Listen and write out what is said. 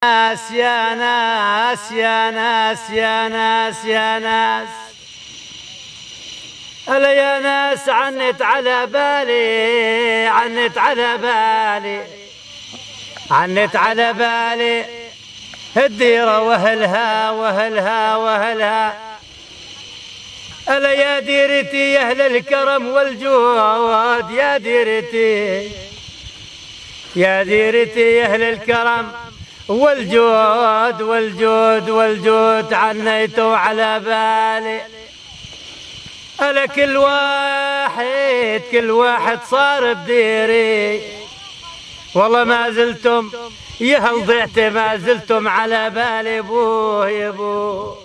ناس يا ناس يا ناس يا ناس يا ناس، ألا يا ناس عنت على بالي، عنت على بالي، عنت على بالي الديرة وأهلها وأهلها وأهلها. ألا يا ديرتي يا أهل الكرم والجود، يا ديرتي يا ديرتي يا أهل الكرم والجود والجود والجود، عنيتوا على بالي. ألا كل واحد صار بديري، والله ما زلتم يا هل ضعت ما زلتم على بالي. بوه يا بوه